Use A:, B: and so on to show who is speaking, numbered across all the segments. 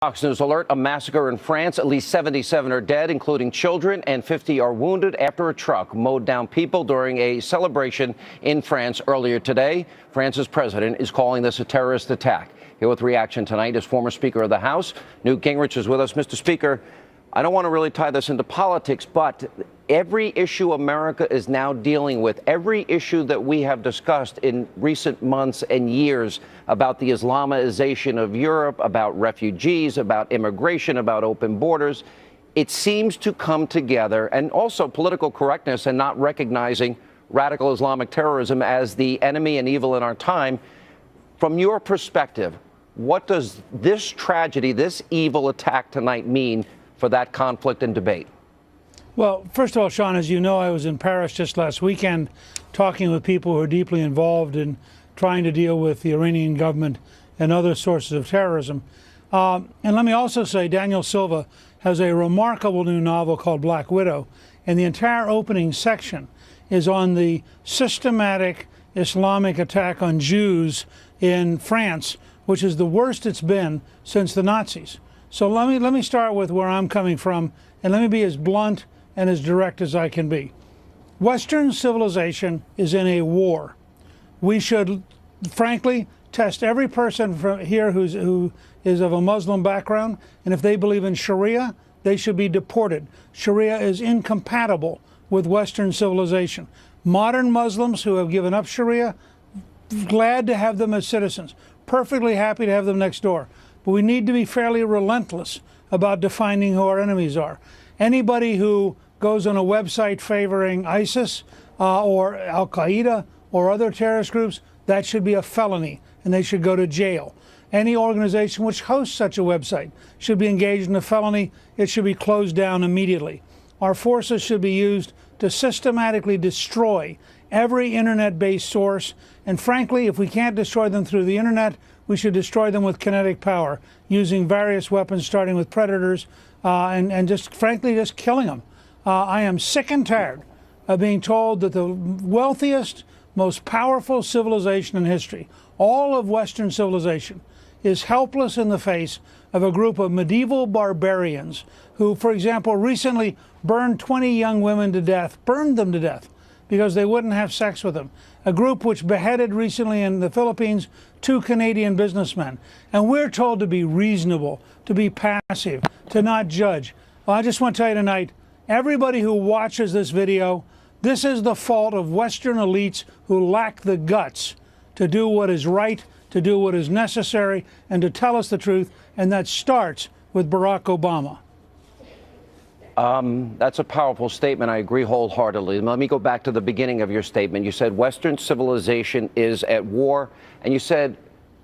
A: Fox News alert, a massacre in France. At least 77 are dead, including children, and 50 are wounded after a truck mowed down people during a celebration in France earlier today. France's president is calling this a terrorist attack. Here with reaction tonight is former Speaker of the House. Newt Gingrich is with us. Mr. Speaker, I don't want to really tie this into politics, but every issue America is now dealing with, every issue that we have discussed in recent months and years about the Islamization of Europe, about refugees, about immigration, about open borders, it seems to come together, and also political correctness and not recognizing radical Islamic terrorism as the enemy and evil in our time. From your perspective, what does this tragedy, this evil attack tonight mean for that conflict and debate?
B: Well, first of all, Sean, as you know, I was in Paris just last weekend talking with people who are deeply involved in trying to deal with the Iranian government and other sources of terrorism. And let me also say, Daniel Silva has a remarkable new novel called Black Widow, and the entire opening section is on the systematic Islamic attack on Jews in France, which is the worst it's been since the Nazis. So let me start with where I'm coming from, and let me be as blunt and as direct as I can be. Western civilization is in a war. We should, frankly, test every person from here who is of a Muslim background, and if they believe in Sharia, they should be deported. Sharia is incompatible with Western civilization. Modern Muslims who have given up Sharia, glad to have them as citizens, perfectly happy to have them next door. But we need to be fairly relentless about defining who our enemies are. Anybody who goes on a website favoring ISIS or Al-Qaeda or other terrorist groups, that should be a felony, and they should go to jail. Any organization which hosts such a website should be engaged in a felony. It should be closed down immediately. Our forces should be used to systematically destroy every internet-based source. And frankly, if we can't destroy them through the internet, we should destroy them with kinetic power, using various weapons, starting with predators, and just frankly, just killing them. I am sick and tired of being told that the wealthiest, most powerful civilization in history, all of Western civilization, is helpless in the face of a group of medieval barbarians who, for example, recently burned 20 young women to death, burned them to death, because they wouldn't have sex with them. A group which beheaded recently in the Philippines 2 Canadian businessmen. And we're told to be reasonable, to be passive, to not judge. Well, I just want to tell you tonight, everybody who watches this video, this is the fault of Western elites who lack the guts to do what is right, to do what is necessary, and to tell us the truth. And that starts with Barack Obama.
A: That's a powerful statement. I agree wholeheartedly. Let me go back to the beginning of your statement. You said Western civilization is at war, and you said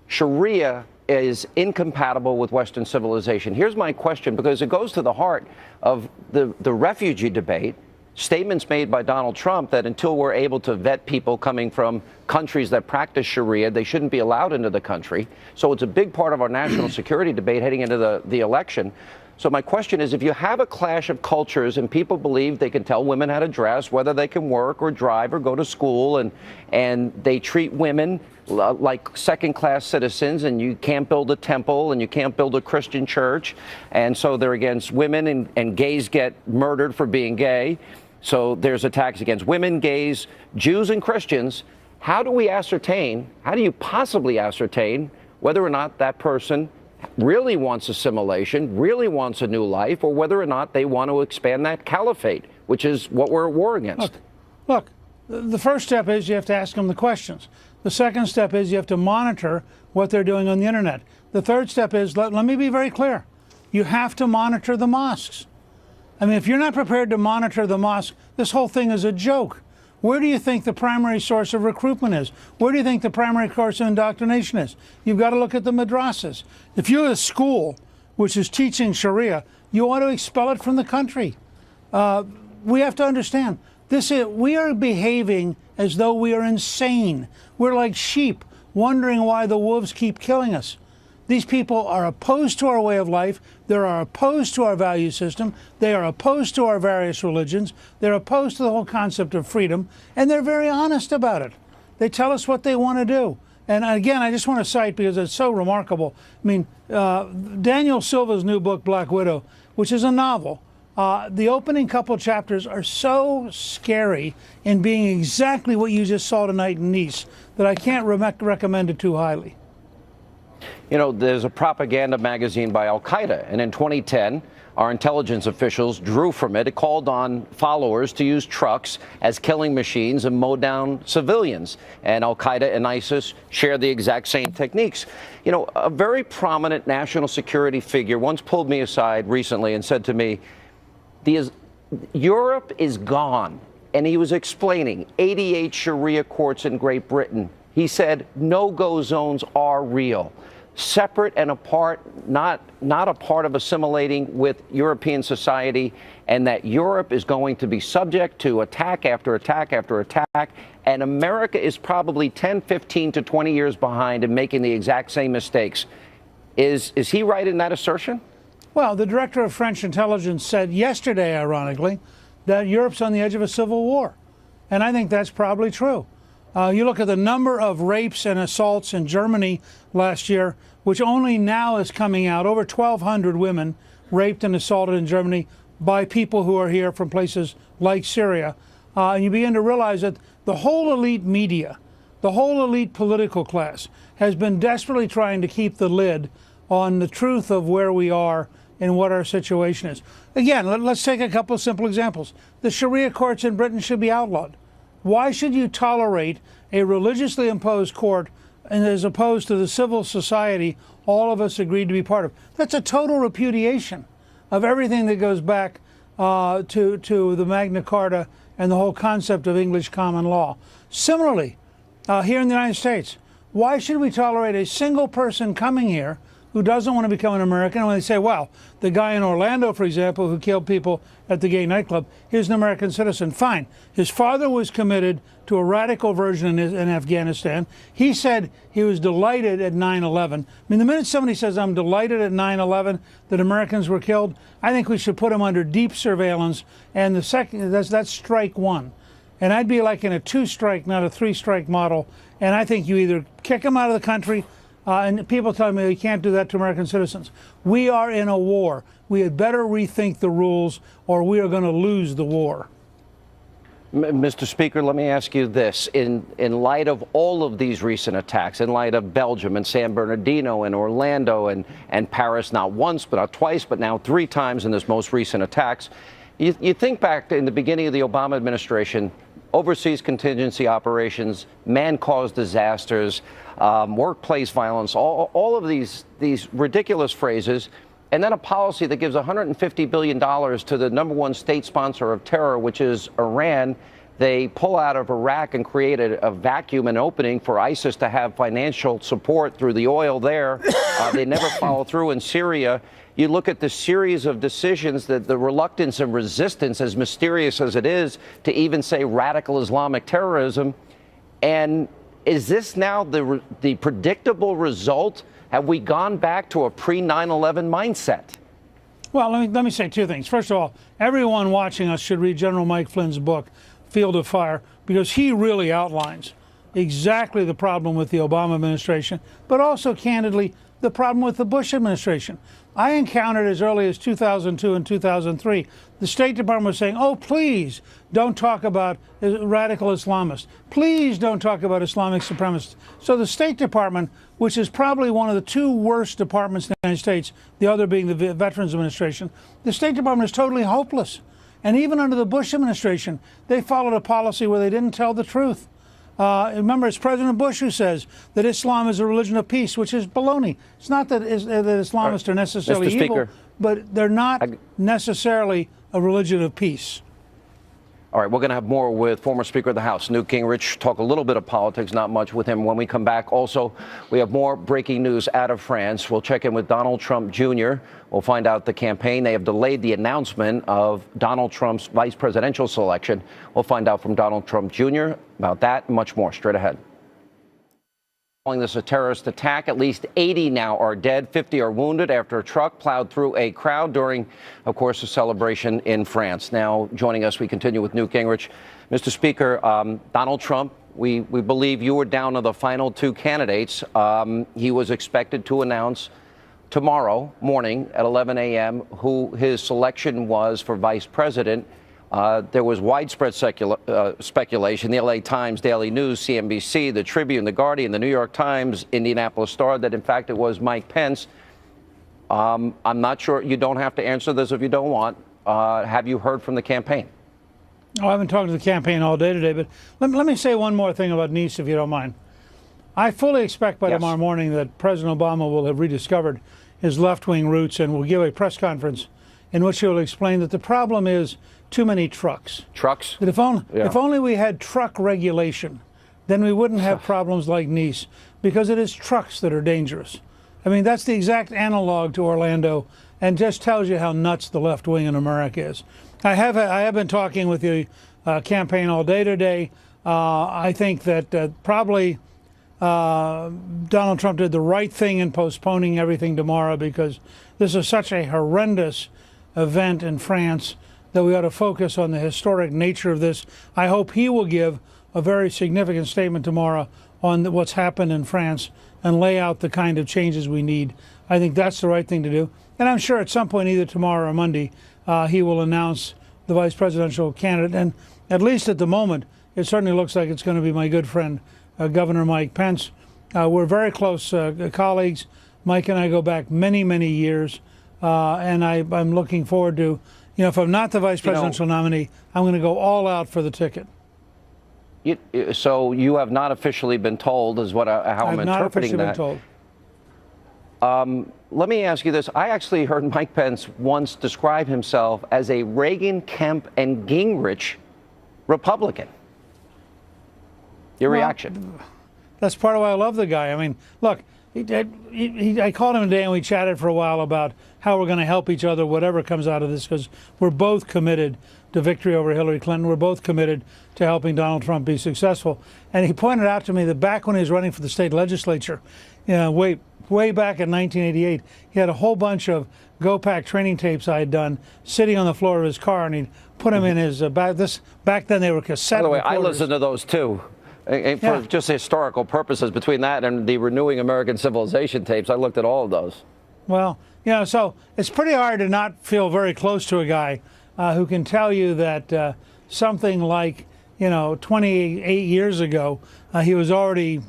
A: Sharia is incompatible with Western civilization. Here's my question, because it goes to the heart of the refugee debate. Statements made by Donald Trump that until we're able to vet people coming from countries that practice Sharia, they shouldn't be allowed into the country. So it's a big part of our national security debate heading into the election. So my question is, if you have a clash of cultures and people believe they can tell women how to dress, whether they can work or drive or go to school, and they treat women like second-class citizens, and you can't build a temple and you can't build a Christian church, and so they're against women, and gays get murdered for being gay. So there's attacks against women, gays, Jews, and Christians. How do you possibly ascertain whether or not that person really wants assimilation, really wants a new life, or whether or not they want to expand that caliphate, which is what we're at war against?
B: Look, the first step is you have to ask them the questions. The second step is you have to monitor what they're doing on the internet. The third step is, let me be very clear, you have to monitor the mosques. I mean, if you're not prepared to monitor the mosque, this whole thing is a joke. Where do you think the primary source of recruitment is? Where do you think the primary course of indoctrination is? You've got to look at the madrasas. If you're a school which is teaching Sharia, you ought to expel it from the country. We have to understand, we are behaving as though we are insane. We're like sheep, wondering why the wolves keep killing us. These people are opposed to our way of life. They are opposed to our value system. They are opposed to our various religions. They're opposed to the whole concept of freedom, and they're very honest about it. They tell us what they want to do. And again, I just want to cite, because it's so remarkable. I mean, Daniel Silva's new book, Black Widow, which is a novel, the opening couple chapters are so scary in being exactly what you just saw tonight in Nice that I can't recommend it too highly.
A: You know, there's a propaganda magazine by Al-Qaeda, and in 2010, our intelligence officials drew from it. It called on followers to use trucks as killing machines and mow down civilians. And Al-Qaeda and ISIS share the exact same techniques. You know, a very prominent national security figure once pulled me aside recently and said to me, Europe is gone. And he was explaining 88 Sharia courts in Great Britain. He said no-go zones are real. Separate and apart, not a part of assimilating with European society, and that Europe is going to be subject to attack after attack after attack, and America is probably 10, 15 to 20 years behind in making the exact same mistakes. Is he right in that assertion?
B: Well, the director of French intelligence said yesterday, ironically, that Europe's on the edge of a civil war, and I think that's probably true. You look at the number of rapes and assaults in Germany last year, which only now is coming out. Over 1,200 women raped and assaulted in Germany by people who are here from places like Syria. And you begin to realize that the whole elite media, the whole elite political class has been desperately trying to keep the lid on the truth of where we are and what our situation is. Again, let's take a couple of simple examples. The Sharia courts in Britain should be outlawed. Why should you tolerate a religiously imposed court as opposed to the civil society all of us agreed to be part of? That's a total repudiation of everything that goes back to the Magna Carta and the whole concept of English common law. Similarly, here in the United States, why should we tolerate a single person coming here who doesn't want to become an American? And when they say, well, the guy in Orlando, for example, who killed people at the gay nightclub, he's an American citizen. Fine. His father was committed to a radical version in Afghanistan. He said he was delighted at 9/11. I mean, the minute somebody says, I'm delighted at 9/11 that Americans were killed, I think we should put him under deep surveillance. And the second, that's strike one. And I'd be like in a 2-strike, not a 3-strike model. And I think you either kick him out of the country, and people tell me you can't do that to American citizens. We are in a war. We had better rethink the rules, or we are going to lose the war.
A: Mr. Speaker, let me ask you this. In light of all of these recent attacks, in light of Belgium and San Bernardino and Orlando and Paris, not once, but not twice, but now 3 times in this most recent attacks, you think back to in the beginning of the Obama administration, overseas contingency operations, man-caused disasters, workplace violence, all of these ridiculous phrases, and then a policy that gives $150 billion to the #1 state sponsor of terror, which is Iran. They pull out of Iraq and create a vacuum, an opening for ISIS to have financial support through the oil there. They never follow through in Syria. You look at the series of decisions, that the reluctance and resistance, as mysterious as it is, to even say radical Islamic terrorism. And is this now the predictable result? Have we gone back to a pre-9/11 mindset?
B: Well, let me say 2 things. First of all, everyone watching us should read General Mike Flynn's book, Field of Fire, because he really outlines exactly the problem with the Obama administration, but also, candidly, the problem with the Bush administration. I encountered as early as 2002 and 2003, the State Department was saying, oh, please don't talk about radical Islamists. Please don't talk about Islamic supremacists. So the State Department, which is probably one of the 2 worst departments in the United States, the other being the Veterans Administration, the State Department is totally hopeless. And even under the Bush administration, they followed a policy where they didn't tell the truth. Remember, it's President Bush who says that Islam is a religion of peace, which is baloney. It's not that Islamists are necessarily evil, but they're not necessarily a religion of peace.
A: All right, we're going to have more with former Speaker of the House, Newt Gingrich, talk a little bit of politics, not much with him when we come back. Also, we have more breaking news out of France. We'll check in with Donald Trump Jr. We'll find out the campaign. They have delayed the announcement of Donald Trump's vice presidential selection. We'll find out from Donald Trump Jr. about that and much more straight ahead. Calling this a terrorist attack. At least 80 now are dead, 50 are wounded after a truck plowed through a crowd during, of course, a celebration in France. Now, joining us, we continue with Newt Gingrich. Mr. Speaker, Donald Trump we believe you were down to the final two candidates. He was expected to announce tomorrow morning at 11 a.m. who his selection was for vice president. There was widespread speculation, the LA Times, Daily News, CNBC, the Tribune, the Guardian, the New York Times, Indianapolis Star, that in fact it was Mike Pence. I'm not sure. You don't have to answer this if you don't want. Have you heard from the campaign?
B: Oh, I haven't talked to the campaign all day today, but let me say one more thing about Nice, if you don't mind. I fully expect by tomorrow morning that President Obama will have rediscovered his left-wing roots and will give a press conference in which he will explain that the problem is too many trucks.
A: Trucks?
B: That if only we had truck regulation, then we wouldn't have problems like Nice, because it is trucks that are dangerous. I mean, that's the exact analog to Orlando, and just tells you how nuts the left wing in America is. I have been talking with the campaign all day today. I think that probably Donald Trump did the right thing in postponing everything tomorrow, because this is such a horrendous event in France that we ought to focus on the historic nature of this. I hope he will give a very significant statement tomorrow on what's happened in France and lay out the kind of changes we need. I think that's the right thing to do. And I'm sure at some point, either tomorrow or Monday, he will announce the vice presidential candidate. And at least at the moment, it certainly looks like it's going to be my good friend, Governor Mike Pence. We're very close colleagues. Mike and I go back many, many years. And I'm looking forward to, if I'm not the vice presidential nominee, I'm going to go all out for the ticket.
A: So you have not officially been told, is what how I'm interpreting that.
B: I've not officially been told.
A: Let me ask you this. I actually heard Mike Pence once describe himself as a Reagan, Kemp, and Gingrich Republican. Your reaction?
B: That's part of why I love the guy. I mean, look, I called him today and we chatted for a while about how we're going to help each other, whatever comes out of this, because we're both committed to victory over Hillary Clinton. We're both committed to helping Donald Trump be successful. And he pointed out to me that back when he was running for the state legislature, way back in 1988, he had a whole bunch of GoPack training tapes I had done sitting on the floor of his car, and he'd put them in his back then they were cassette recorders.
A: By the way, I listened to those too. For just historical purposes, between that and the Renewing American Civilization tapes, I looked at all of those.
B: Well, so it's pretty hard to not feel very close to a guy who can tell you that something like, 28 years ago, he was already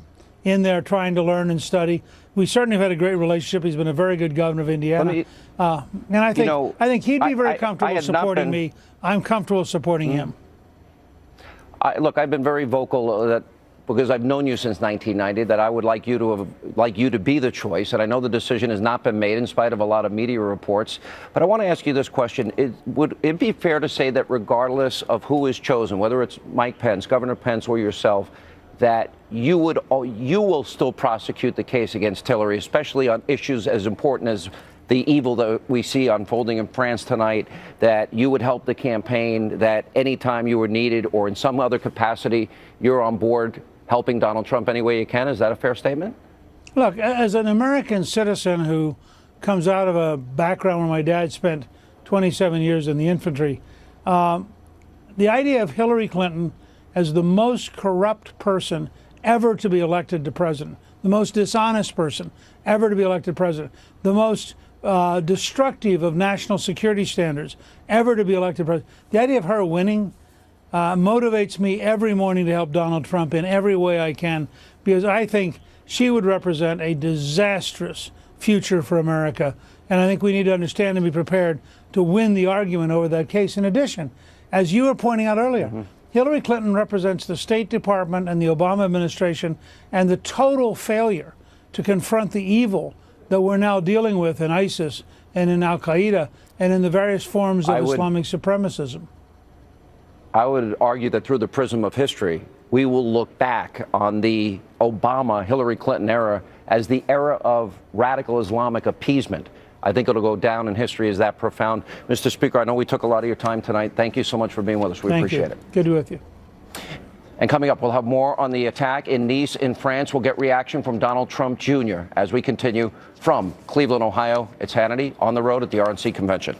B: in there trying to learn and study. We certainly have had a great relationship. He's been a very good governor of Indiana. And I think he'd be very comfortable supporting me. I'm comfortable supporting him.
A: Look, I've been very vocal because I've known you since 1990, that I would like you to be the choice. And I know the decision has not been made in spite of a lot of media reports. But I want to ask you this question. Would it be fair to say that regardless of who is chosen, whether it's Mike Pence, Governor Pence, or yourself, that you will still prosecute the case against Hillary, especially on issues as important as the evil that we see unfolding in France tonight, that you would help the campaign, that anytime you were needed or in some other capacity, you're on board helping Donald Trump any way you can? Is that a fair statement?
B: Look, as an American citizen who comes out of a background where my dad spent 27 years in the infantry, the idea of Hillary Clinton as the most corrupt person ever to be elected to president, the most dishonest person ever to be elected president, the most destructive of national security standards ever to be elected president. The idea of her winning motivates me every morning to help Donald Trump in every way I can, because I think she would represent a disastrous future for America. And I think we need to understand and be prepared to win the argument over that case. In addition, as you were pointing out earlier, Hillary Clinton represents the State Department and the Obama administration and the total failure to confront the evil that we're now dealing with in ISIS and in Al-Qaeda and in the various forms of Islamic supremacism.
A: I would argue that through the prism of history, we will look back on the Obama-Hillary Clinton era as the era of radical Islamic appeasement. I think it'll go down in history as that profound. Mr. Speaker, I know we took a lot of your time tonight. Thank you so much for being with us. We appreciate it.
B: Good to be with you.
A: And coming up, we'll have more on the attack in Nice in France. We'll get reaction from Donald Trump Jr. as we continue from Cleveland, Ohio. It's Hannity on the road at the RNC convention.